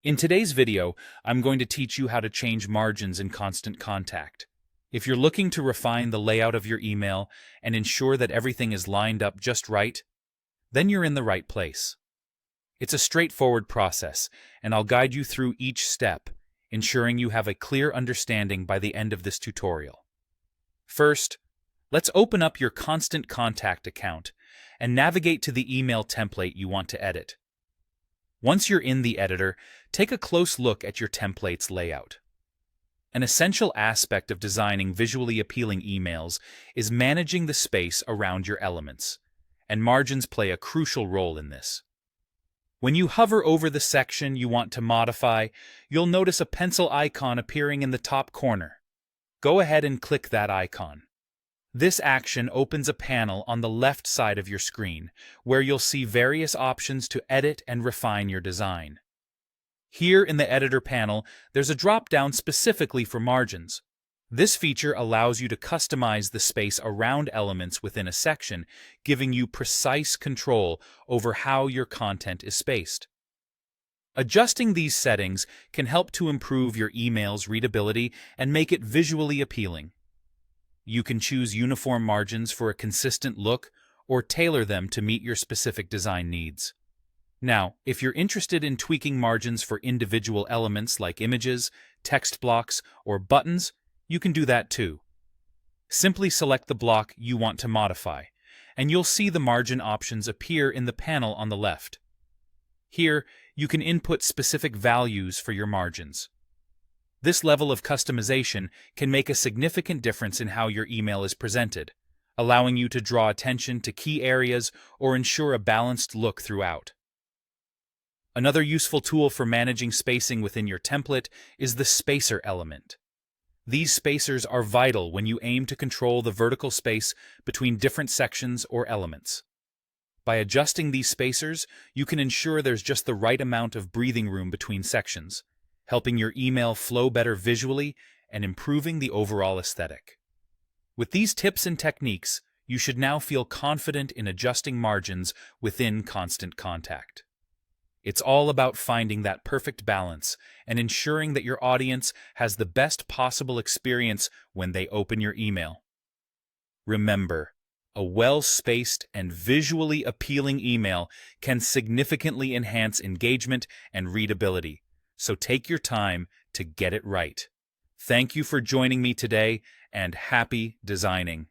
In today's video, I'm going to teach you how to change margins in Constant Contact. If you're looking to refine the layout of your email and ensure that everything is lined up just right, then you're in the right place. It's a straightforward process, and I'll guide you through each step, ensuring you have a clear understanding by the end of this tutorial. First, let's open up your Constant Contact account and navigate to the email template you want to edit. Once you're in the editor, take a close look at your template's layout. An essential aspect of designing visually appealing emails is managing the space around your elements, and margins play a crucial role in this. When you hover over the section you want to modify, you'll notice a pencil icon appearing in the top corner. Go ahead and click that icon. This action opens a panel on the left side of your screen, where you'll see various options to edit and refine your design. Here in the Editor panel, there's a drop-down specifically for margins. This feature allows you to customize the space around elements within a section, giving you precise control over how your content is spaced. Adjusting these settings can help to improve your email's readability and make it visually appealing. You can choose uniform margins for a consistent look or tailor them to meet your specific design needs. Now, if you're interested in tweaking margins for individual elements like images, text blocks, or buttons, you can do that too. Simply select the block you want to modify, and you'll see the margin options appear in the panel on the left. Here, you can input specific values for your margins. This level of customization can make a significant difference in how your email is presented, allowing you to draw attention to key areas or ensure a balanced look throughout. Another useful tool for managing spacing within your template is the spacer element. These spacers are vital when you aim to control the vertical space between different sections or elements. By adjusting these spacers, you can ensure there's just the right amount of breathing room between sections, helping your email flow better visually and improving the overall aesthetic. With these tips and techniques, you should now feel confident in adjusting margins within Constant Contact. It's all about finding that perfect balance and ensuring that your audience has the best possible experience when they open your email. Remember, a well-spaced and visually appealing email can significantly enhance engagement and readability. So take your time to get it right. Thank you for joining me today, and happy designing.